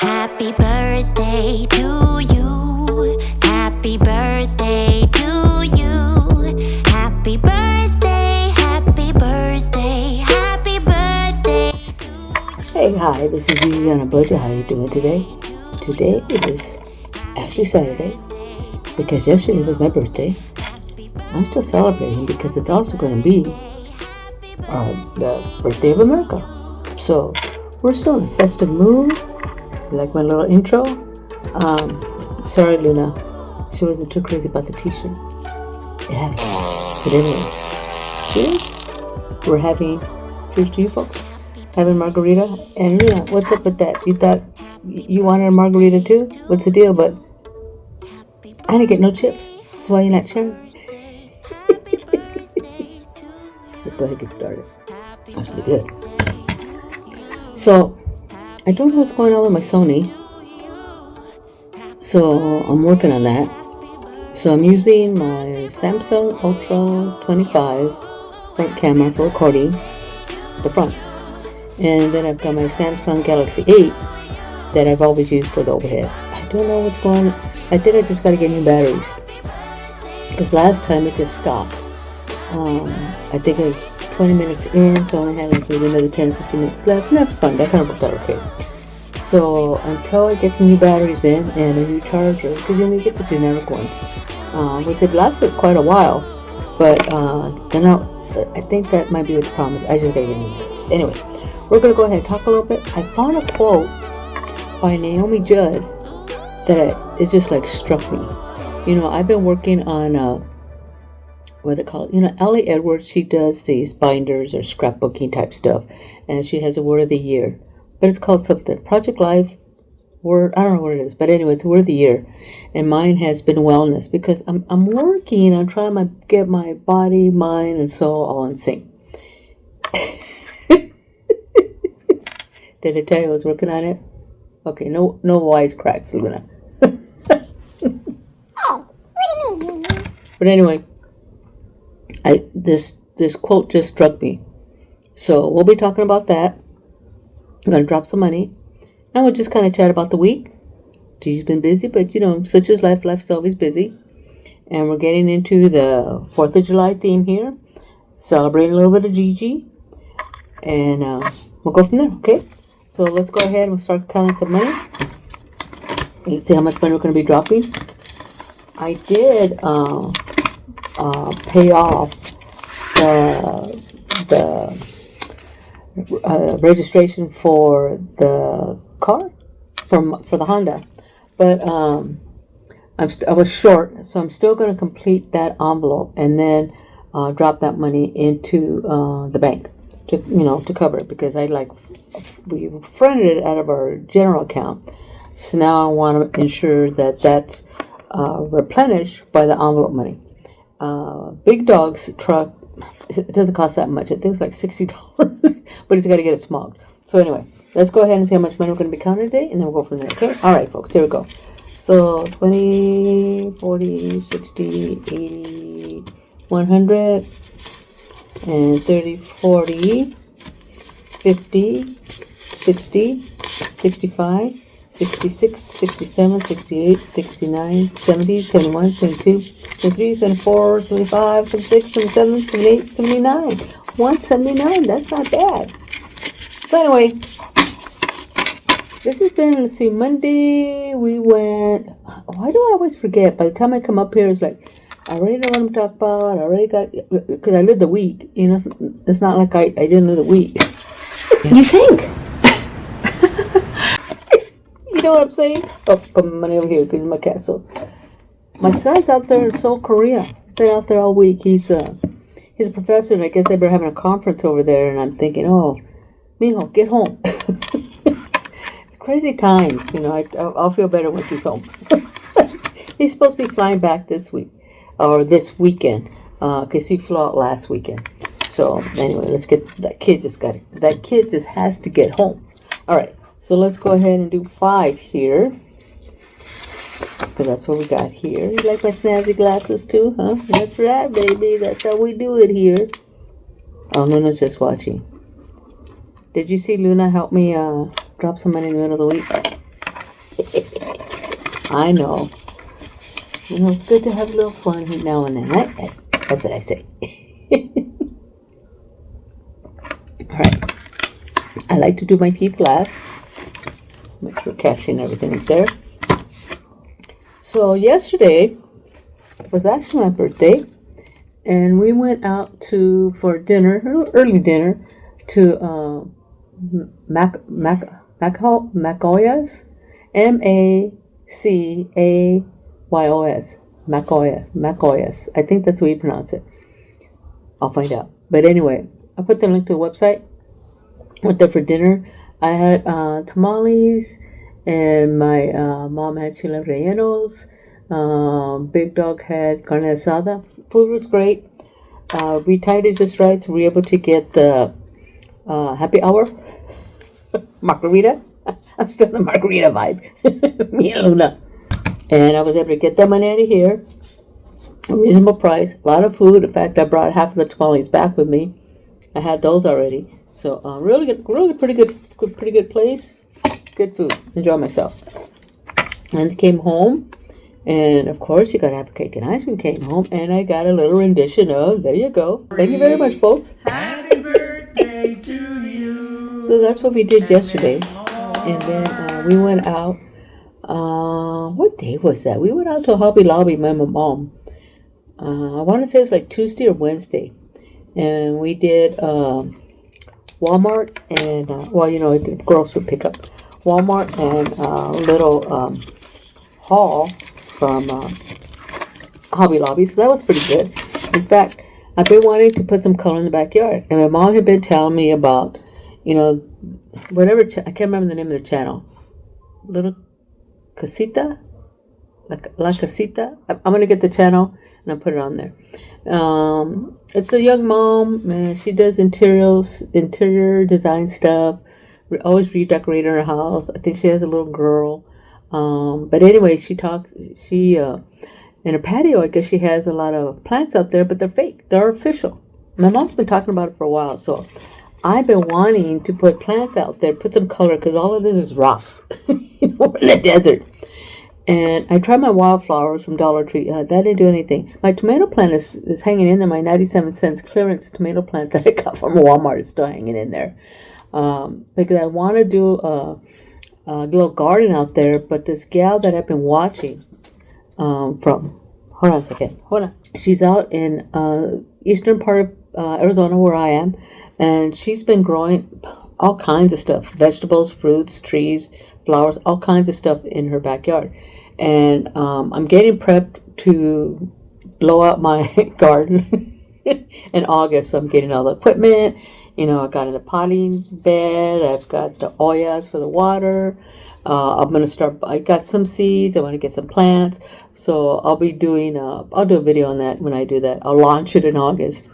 Happy birthday to you. Happy birthday to you. Happy birthday, happy birthday, happy birthday to you. Hey, hi, this is Gigi on a budget. How are you doing today? Today is actually Saturday because yesterday was my birthday. I'm still celebrating because it's also going to be the birthday of America. So we're still in a festive mood. You like my little intro? Sorry, Luna. She wasn't too crazy about the t-shirt. Yeah. But anyway, cheers. We're having, cheers to you folks, having margarita. And Luna, what's up with that? You thought you wanted a margarita too? What's the deal? But I didn't get no chips. That's why you're not sharing. Let's go ahead and get started. That's pretty good. So, I don't know what's going on with my Sony. So, I'm working on that. So, I'm using my Samsung Ultra 25 front camera for recording the front. And then I've got my Samsung Galaxy 8 that I've always used for the overhead. I don't know what's going on. I think I just got to get new batteries. Because last time it just stopped. I think it was 20 minutes in, so I only had like maybe another 10 or 15 minutes left. And that was fine. That kind of worked out okay. So until I get some new batteries in and a new charger, because you get the generic ones, which have lasted quite a while, but they're not. I think that might be the problem. I just gotta get new batteries. Anyway, we're gonna go ahead and talk a little bit. I found a quote by Naomi Judd that it just like struck me. You know, I've been working on what they call it. You know, Ellie Edwards, she does these binders or scrapbooking type stuff, and she has a word of the year, but it's called something Project Life word. I don't know what it is, but anyway, it's a word of the year, and mine has been wellness because I'm working on trying to get my body, mind, and soul all in sync. Did I tell you I was working on it? Okay, no wisecracks, Luna. Oh, what do you mean, Gigi? But anyway, this quote just struck me. So we'll be talking about that. I'm going to drop some money. And we'll just kind of chat about the week. Gigi's been busy, but you know, such is life. Life's always busy. And we're getting into the 4th of July theme here. Celebrating a little bit of Gigi. And we'll go from there, okay? So let's go ahead and we'll start counting some money. Let's see how much money we're going to be dropping. I did pay off the registration for the car for the Honda, but I was short, so I'm still going to complete that envelope and then drop that money into the bank to cover it, because we fronted it out of our general account. So now I want to ensure that that's replenished by the envelope money. Big Dog's truck, it doesn't cost that much. I think it's like $60, but he's got to get it smogged. So anyway, let's go ahead and see how much money we're going to be counting today, and then we'll go from there, okay? All right, folks, here we go. So 20, 40, 60, 80, 100, and 30, 40, 50, 60, 65, 66, 67, 68, 69, 70, 71, 72, 73, 74, 75, 76, 77, 78, 79. 179, that's not bad. So anyway, this has been, let's see, Monday we went, why do I always forget? By the time I come up here, it's like, I already know what I'm talking about. I already got, because I lived the week, you know, it's not like I didn't live the week. You think? You know what I'm saying? Oh, put my money over here because my castle. My son's out there in Seoul, Korea. He's been out there all week. He's a professor, and I guess they've been having a conference over there. And I'm thinking, oh, mijo, get home. Crazy times, you know. I'll feel better once he's home. He's supposed to be flying back this week or this weekend because he flew out last weekend. So anyway, let's get that kid. That kid just has to get home. All right. So let's go ahead and do 5 here, because that's what we got here. You like my snazzy glasses too, huh? That's right, baby. That's how we do it here. Oh, Luna's just watching. Did you see Luna help me drop some money in the middle of the week? I know. You know, it's good to have a little fun now and then, right? That's what I say. All right. I like to do my teeth last. Make sure catching everything is there. So yesterday was actually my birthday, and we went out for dinner, early dinner, to Macoyas, Macayos, Macoyas. I think that's the way you pronounce it. I'll find out. But anyway, I put the link to the website. Went there for dinner. I had tamales, and my mom had chile rellenos. Big Dog had carne asada. Food was great. We timed it just right, so we were able to get the happy hour margarita. I'm still in the margarita vibe. Me and Luna. And I was able to get that money out of here. A reasonable price. A lot of food. In fact, I brought half of the tamales back with me. I had those already. So really pretty good place. Good food. Enjoy myself. And came home. And of course, you gotta have a cake and ice cream. Came home, and I got a little rendition of. There you go. Thank you very much, folks. Happy birthday to you. So that's what we did yesterday, and then we went out. What day was that? We went out to Hobby Lobby. My mom. I want to say it was like Tuesday or Wednesday, and we did Walmart and I did grocery pickup. Walmart and a little haul from Hobby Lobby, so that was pretty good. In fact, I've been wanting to put some color in the backyard, and my mom had been telling me about, whatever, I can't remember the name of the channel. Little Casita? La Casita? I'm going to get the channel, and I'll put it on there. It's a young mom, and she does interior design stuff, always redecorating her house. I think she has a little girl. But anyway, she in her patio, I guess she has a lot of plants out there, but they're fake. They're artificial. My mom's been talking about it for a while, so I've been wanting to put plants out there, put some color, because all it is rocks, in the desert. And I tried my wildflowers from Dollar Tree. That didn't do anything. My tomato plant is hanging in there. My 97 cents clearance tomato plant that I got from Walmart is still hanging in there. Because I want to do a little garden out there, but this gal that I've been watching hold on a second, she's out in eastern part of Arizona where I am, and she's been growing all kinds of stuff, vegetables, fruits, trees, flowers, all kinds of stuff in her backyard. And I'm getting prepped to blow out my garden in August, so I'm getting all the equipment. I got in the potting bed. I've got the ollas for the water. I'm going to start. I got some seeds. I want to get some plants. So I'll be doing, I'll do a video on that when I do that. I'll launch it in August.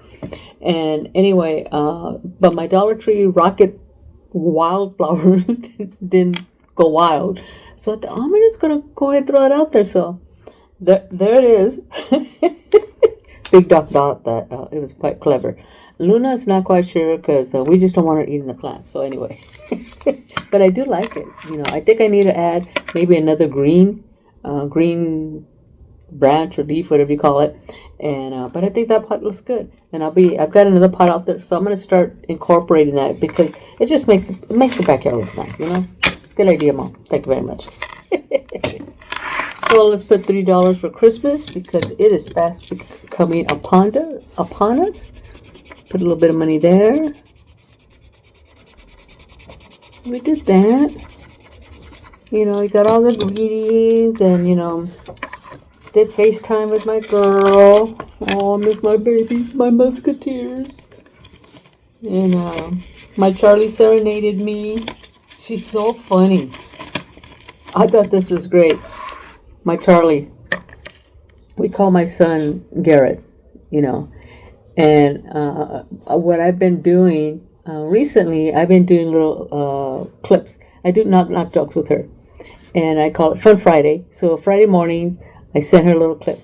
And anyway, but my Dollar Tree rocket wildflowers didn't go wild. So I'm just going to go ahead and throw it out there. So there it is. Big Dog thought that it was quite clever. Luna's not quite sure because we just don't want her eating the plants. So anyway, but I do like it. I think I need to add maybe another green branch or leaf, whatever you call it. And but I think that pot looks good. And I've got another pot out there, so I'm gonna start incorporating that because it just makes the backyard look nice. Good idea, Mom. Thank you very much. So let's put $3 for Christmas because it is fast coming upon us. Put a little bit of money there. We did that. We got all the greetings and, did FaceTime with my girl. Oh, I miss my baby, my musketeers. And my Charlie serenaded me. She's so funny. I thought this was great. My Charlie. We call my son Garrett, And what I've been doing recently, I've been doing little clips. I do knock jokes with her, and I call it Fun Friday. So Friday mornings, I send her a little clip.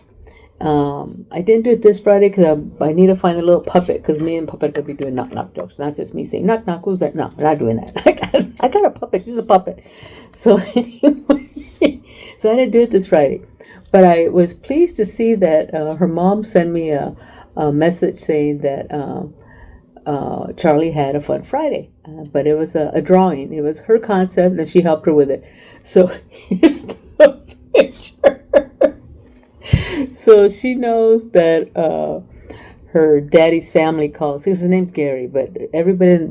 I didn't do it this Friday because I need to find a little puppet because me and Puppet will be doing knock jokes, not just me saying knock. Who's that? No, we're not doing that. I got a puppet. She's a puppet. So anyway. So I didn't do it this Friday. But I was pleased to see that her mom sent me a message saying that Charlie had a fun Friday. But it was a drawing. It was her concept, and she helped her with it. So here's the picture. So she knows that her daddy's family calls. His name's Gary, but everybody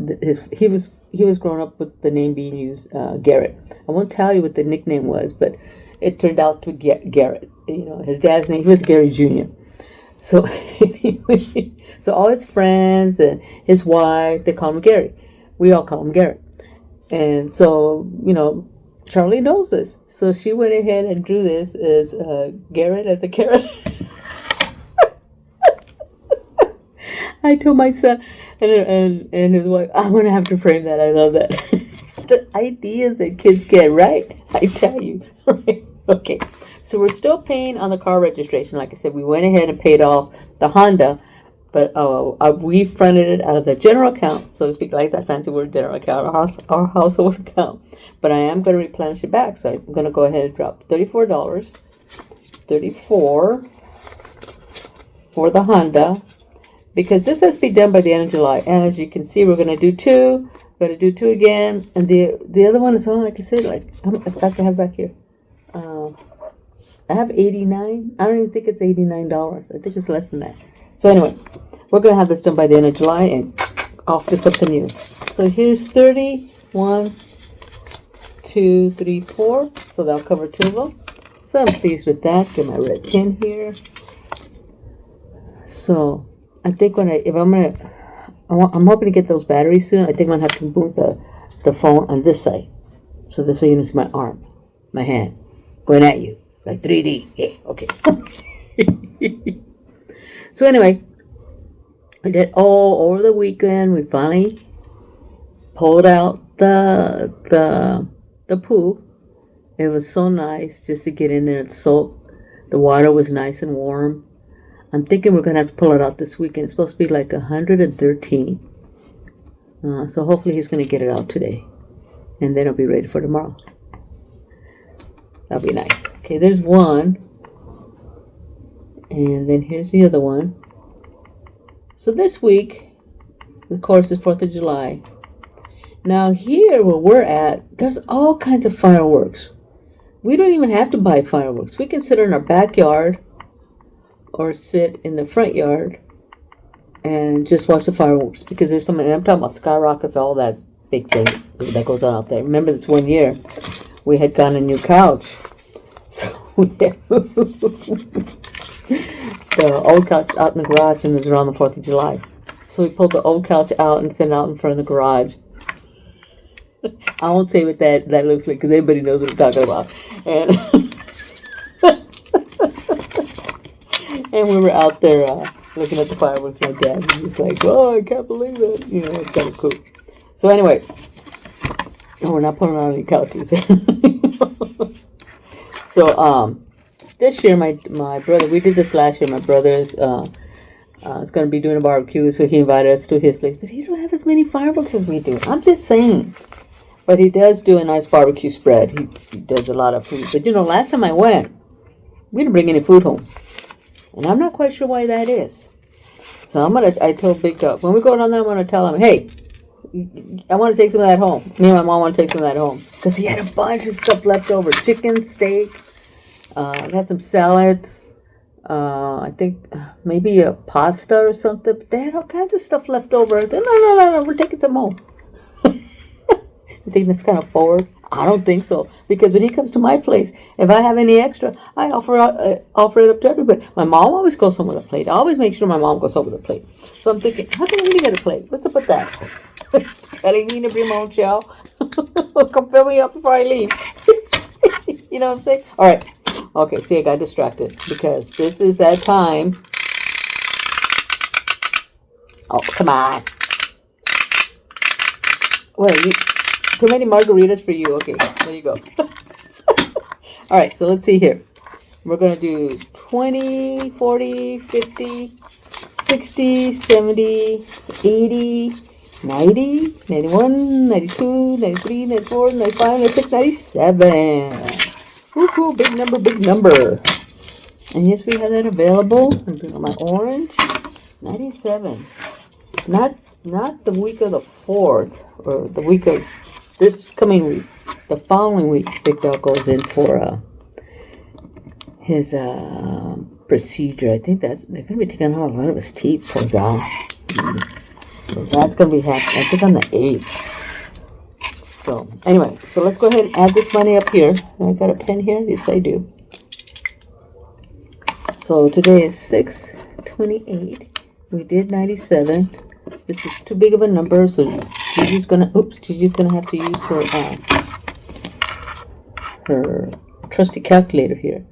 he was growing up with the name being used, Garrett. I won't tell you what the nickname was, but it turned out to be Garrett. You know, his dad's name, he was Gary Jr. So anyway, so all his friends and his wife, they call him Gary. We all call him Garrett. And so, you know, Charlie knows this. So she went ahead and drew this as Garrett as a carrot. I told my son and his wife, I'm going to have to frame that. I love that. The ideas that kids get, right? I tell you. Right? Okay. So we're still paying on the car registration. Like I said, we went ahead and paid off the Honda, but we fronted it out of the general account, so to speak, like that fancy word, general account, our household account. But I am going to replenish it back, so I'm going to go ahead and drop $34 for the Honda, because this has to be done by the end of July. And as you can see, we're going to do two. We're going to do two again, and the other one is on. Like I said, like I have to have back here. I have 89. I don't even think it's $89. I think it's less than that. So anyway, we're going to have this done by the end of July and off to something new. So here's 30. 1, 2, 3, 4. So that'll cover 2 of them. So I'm pleased with that. Get my red pin here. So I think I'm hoping to get those batteries soon. I think I'm going to have to move the phone on this side. So this way you don't see my arm, my hand, going at you. Like 3D. Yeah, okay. So anyway, we did all over the weekend. We finally pulled out the pool. It was so nice just to get in there and soak. The water was nice and warm. I'm thinking we're going to have to pull it out this weekend. It's supposed to be like 113. So hopefully he's going to get it out today. And then it'll be ready for tomorrow. That'll be nice. Okay, there's one. And then here's the other one. So this week, of course, is 4th of July. Now here where we're at, there's all kinds of fireworks. We don't even have to buy fireworks. We can sit in our backyard or sit in the front yard and just watch the fireworks. Because there's some, and I'm talking about skyrockets, all that big thing that goes on out there. Remember this one year, we had gotten a new couch. So we had the old couch out in the garage, and it was around the 4th of July. So we pulled the old couch out and set it out in front of the garage. I won't say what that looks like because everybody knows what I'm talking about. And we were out there looking at the fireworks. My dad was just like, "Oh, I can't believe it." You know, it's kind of cool. So anyway, we're not putting on any couches. So this year, my brother, we did this last year. My brother's is going to be doing a barbecue, so he invited us to his place. But he don't have as many fireworks as we do. I'm just saying. But he does do a nice barbecue spread. He does a lot of food. But you know, last time I went, we didn't bring any food home. And I'm not quite sure why that is. So I told Big Dog, when we go down there, I'm going to tell him, hey, I want to take some of that home. Me and my mom want to take some of that home. Because he had a bunch of stuff left over. Chicken, steak, had some salads, I think maybe a pasta or something. But they had all kinds of stuff left over. No, we're taking some home. You think that's kind of forward? I don't think so. Because when he comes to my place, if I have any extra, I offer it up to everybody. My mom always goes home with a plate. I always make sure my mom goes home with a plate. So I'm thinking, how can I really get a plate? What's up with that? I didn't mean to bring my own chow. Come fill me up before I leave. You know what I'm saying? All right. Okay, see, I got distracted because this is that time. Oh, come on. What are you? Too many margaritas for you. Okay, there you go. All right, so let's see here. We're going to do 20, 40, 50, 60, 70, 80, 90, 91, 92, 93, 94, 95, 96, 97. Woohoo, big number, big number. And yes, we have that available. I'm doing my orange. 97. Not the week of the 4th or the week of this coming week. The following week, Big Dog goes in for his procedure. I think they're going to be taking out a lot of his teeth, poor guy. So that's going to be happening, I think, on the 8th. So, anyway, so let's go ahead and add this money up here. I got a pen here. Yes, I do. So, today is 6/28. We did 97. This is too big of a number, so Gigi's going to have to use her trusty calculator here.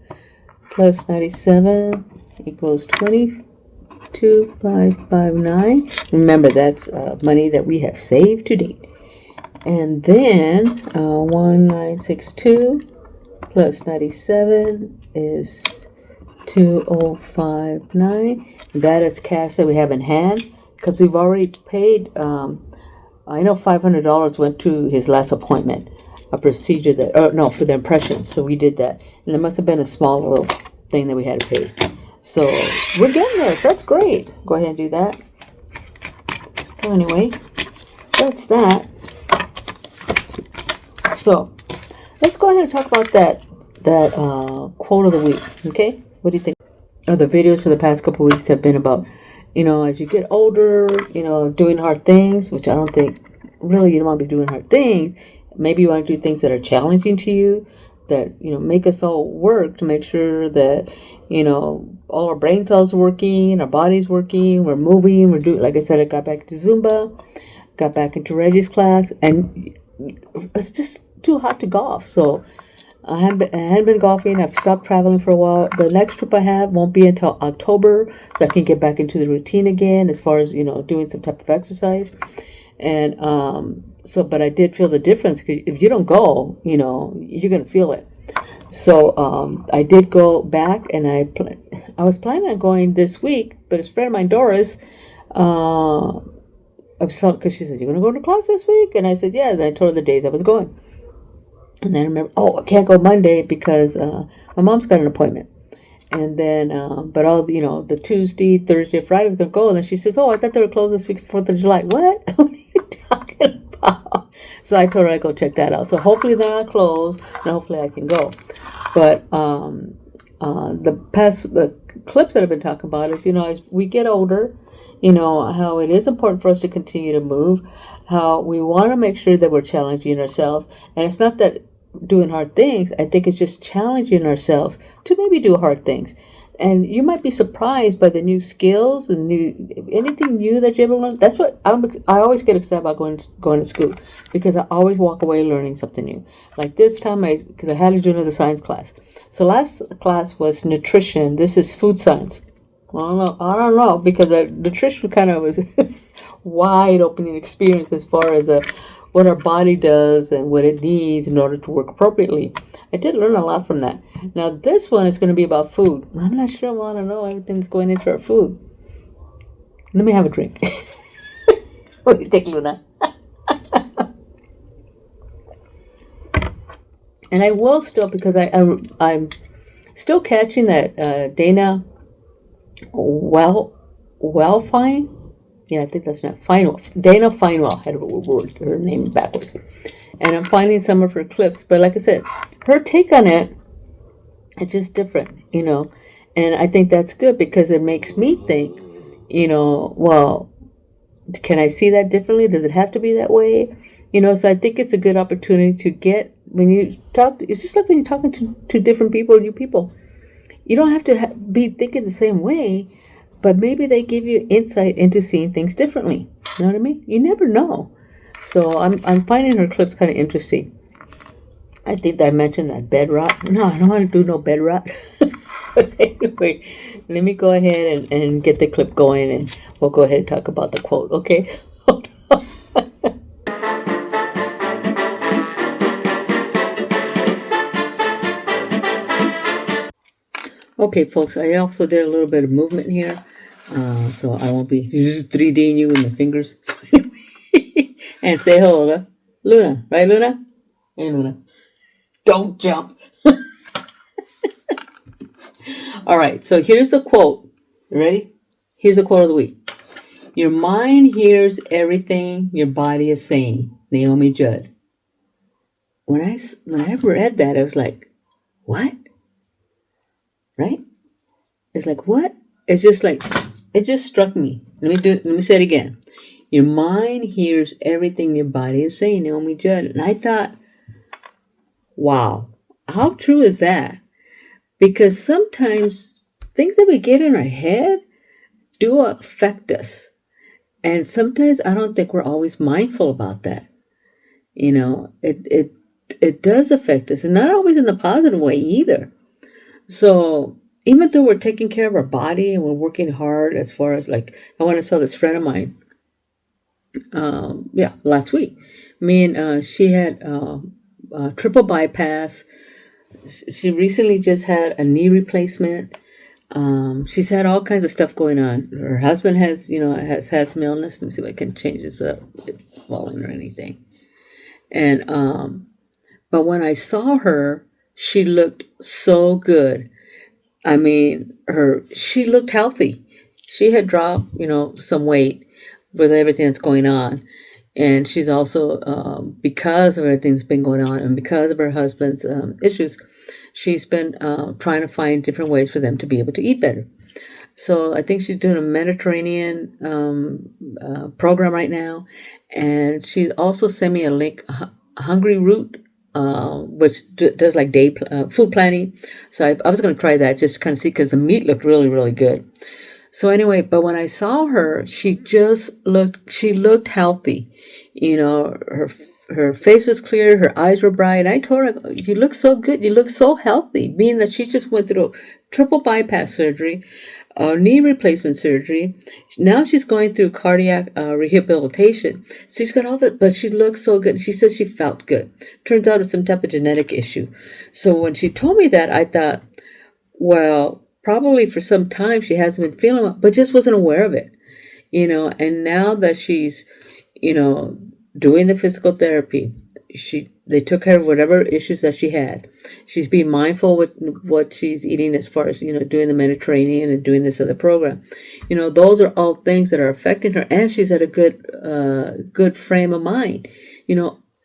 Plus 97 equals 22,559. Remember, that's money that we have saved to date. And then 1962 plus 97 is 2059. That is cash that we have in hand because we've already paid. I know $500 went to his last appointment, a procedure for the impressions. So we did that, and there must have been a small little thing that we had to pay. So we're getting there. That's great. Go ahead and do that. So anyway, that's that. So let's go ahead and talk about that quote of the week. Okay, what do you think? The videos for the past couple of weeks have been about, as you get older, doing hard things, which I don't think really you don't want to be doing hard things. Maybe you want to do things that are challenging to you, that make us all work to make sure that all our brain cells are working, our body's working, we're moving, we're doing. Like I said, I got back to Zumba, got back into Reggie's class, and it's just too hot to golf. So I hadn't been golfing. I've stopped traveling for a while. The next trip I have won't be until October, so I can get back into the routine again as far as doing some type of exercise. And but I did feel the difference. If you don't go, you're gonna feel it. So I did go back, and I was planning on going this week, but a friend of mine, Doris, I was telling, because she said, "You're gonna go to class this week?" And I said, "Yeah." And I told her the days I was going. And then I remember, I can't go Monday because my mom's got an appointment. And then, but all the Tuesday, Thursday, Friday was gonna go. And then she says, "Oh, I thought they were closed this week for 4th of July." What? What are you talking about? So I told her I'd go check that out. So hopefully they're not closed, and hopefully I can go. But the past clips that I've been talking about is, as we get older, how it is important for us to continue to move, how we want to make sure that we're challenging ourselves. And it's not that doing hard things, I think it's just challenging ourselves to maybe do hard things. And you might be surprised by the new skills and anything new that you ever learned. That's what I always get excited about going to school, because I always walk away learning something new. Like this time, because I had to do another science class. So last class was nutrition. This is food science. I don't know, because the nutrition kind of was wide opening experience as far as what our body does and what it needs in order to work appropriately. I did learn a lot from that. Now this one is going to be about food. I'm not sure I want to know everything's going into our food. Let me have a drink. What do you think, Luna? And I will still, because I'm still catching that Dana Fine. Yeah, I think that's not Finewell. Dana Finewell had her name backwards. And I'm finding some of her clips. But like I said, her take on it, it's just different, And I think that's good, because it makes me think, well, can I see that differently? Does it have to be that way? So I think it's a good opportunity to get, when you talk, it's just like when you're talking to different people, new people. You don't have to be thinking the same way, but maybe they give you insight into seeing things differently. You know what I mean? You never know. So I'm finding her clips kind of interesting. I think that I mentioned that bed rot. No, I don't want to do no bed rot. But anyway, let me go ahead and get the clip going, and we'll go ahead and talk about the quote, okay? Hold on. Okay, folks, I also did a little bit of movement here, so I won't be 3D'ing you in the fingers. And say hello to Luna. Right, Luna? Hey, Luna. Don't jump. All right, so here's the quote. You ready? Here's the quote of the week. Your mind hears everything your body is saying. Naomi Judd. When I read that, I was like, what? Right? It's like, what? It's just like, it just struck me. Let me say it again. Your mind hears everything your body is saying, Naomi Judd. And I thought, wow, how true is that? Because sometimes things that we get in our head do affect us. And sometimes I don't think we're always mindful about that. You know, it does affect us, and not always in the positive way either. So even though we're taking care of our body and we're working hard, as far as like, I want to tell this friend of mine, last week, she had triple bypass. She recently just had a knee replacement. She's had all kinds of stuff going on. Her husband has had some illness. Let me see if I can change this up. It's falling or anything. And but when I saw her, she looked so good. I mean, she looked healthy. She had dropped, some weight with everything that's going on. And she's also, because of everything that's been going on and because of her husband's issues, she's been trying to find different ways for them to be able to eat better. So I think she's doing a Mediterranean program right now. And she also sent me a link, Hungry Root, which does like day food planning. So I was going to try that just to kind of see, because the meat looked really, really good. So anyway, but when I saw her, she looked healthy. Her face was clear, her eyes were bright. I told her, you look so good, you look so healthy, being that she just went through triple bypass surgery, knee replacement surgery. Now she's going through cardiac rehabilitation. She's got all that, but she looks so good. She says she felt good. Turns out it's some type of genetic issue. So when she told me that, I thought, well, probably for some time she hasn't been feeling well, but just wasn't aware of it. And now that she's, doing the physical therapy, they took care of whatever issues that she had. She's being mindful with what she's eating, as far as, doing the Mediterranean and doing this other program. Those are all things that are affecting her, and she's at a good frame of mind.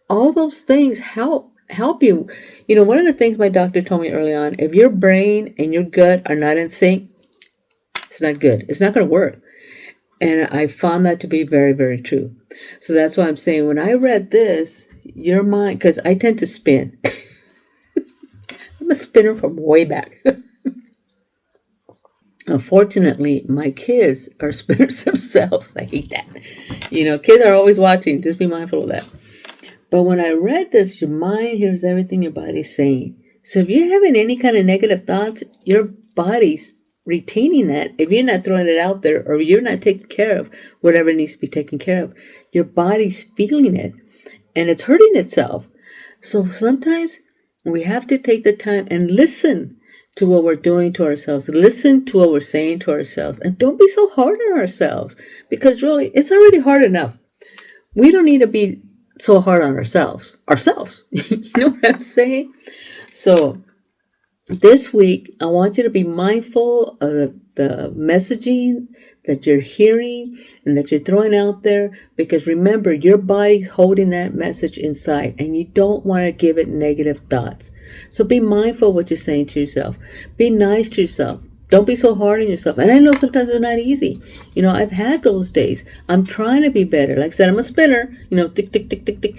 All those things help you. One of the things my doctor told me early on, if your brain and your gut are not in sync, it's not good. It's not going to work. And I found that to be very, very true. So that's why I'm saying, when I read this, your mind, because I tend to spin. I'm a spinner from way back. Unfortunately, my kids are spinners themselves. I hate that. Kids are always watching. Just be mindful of that. But when I read this, your mind hears everything your body's saying. So if you're having any kind of negative thoughts, your body's retaining that. If you're not throwing it out there, or you're not taking care of whatever needs to be taken care of, your body's feeling it and it's hurting itself. So sometimes we have to take the time and listen to what we're doing to ourselves. Listen to what we're saying to ourselves, and don't be so hard on ourselves, because really it's already hard enough. We don't need to be so hard on ourselves. You know what I'm saying? So this week, I want you to be mindful of the messaging that you're hearing and that you're throwing out there, because remember, your body's holding that message inside, and you don't want to give it negative thoughts. So be mindful of what you're saying to yourself. Be nice to yourself. Don't be so hard on yourself. And I know sometimes it's not easy. I've had those days. I'm trying to be better. Like I said, I'm a spinner. Tick, tick, tick, tick, tick.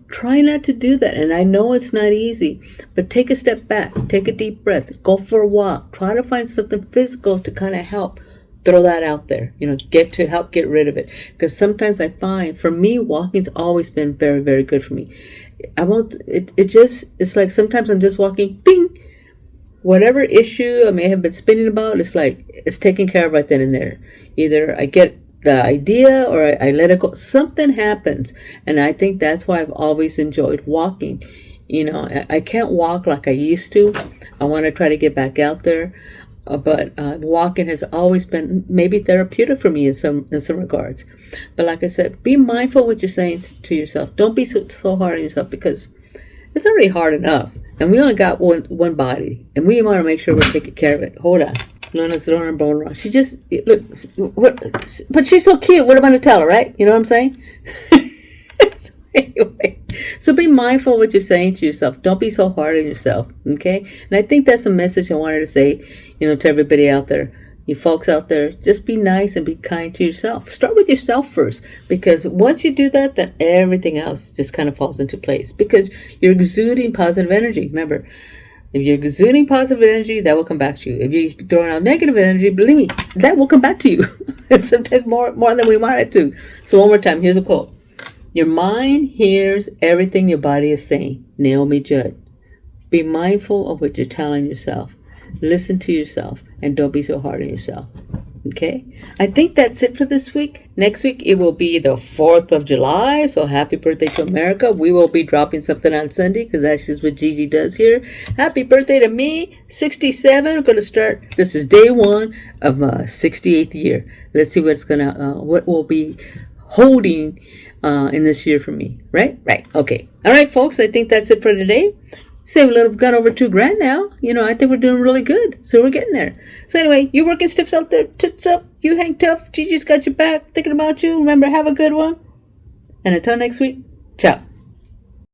Try not to do that. And I know it's not easy. But take a step back. Take a deep breath. Go for a walk. Try to find something physical to kind of help throw that out there. Help get rid of it. Because sometimes I find, for me, walking's always been very, very good for me. It's like sometimes I'm just walking, ding. Whatever issue I may have been spinning about, it's like it's taken care of right then and there. Either I get the idea or I let it go. Something happens. And I think that's why I've always enjoyed walking. I can't walk like I used to. I want to try to get back out there. But walking has always been maybe therapeutic for me in some regards. But like I said, be mindful what you're saying to yourself. Don't be so hard on yourself, because It's already hard enough. And we only got one body. And we want to make sure we're taking care of it. Hold on. Luna's throwing her bone around. She just, look, but she's so cute. What am I going to tell her, right? You know what I'm saying? So anyway, so be mindful of what you're saying to yourself. Don't be so hard on yourself, okay? And I think that's a message I wanted to say, to everybody out there. You folks out there, just be nice and be kind to yourself. Start with yourself first, because once you do that, then everything else just kind of falls into place, because you're exuding positive energy. Remember, if you're exuding positive energy, that will come back to you. If you're throwing out negative energy, believe me, that will come back to you. And sometimes more than we want it to. So one more time, here's a quote. Your mind hears everything your body is saying. Naomi Judd. Be mindful of what you're telling yourself. Listen to yourself, and don't be so hard on yourself. Okay? I think that's it for this week. Next week, it will be the 4th of July, so happy birthday to America. We will be dropping something on Sunday, because that's just what Gigi does here. Happy birthday to me, 67. We're going to start, this is day 1 of my 68th year. Let's see what we'll be holding in this year for me. Right? Okay. All right, folks, I think that's it for today. Save a little, got over $2,000 now. I think we're doing really good. So we're getting there. So anyway, you working stiffs out there, tits up, you hang tough. Gigi's got your back, thinking about you. Remember, have a good one. And until next week, ciao.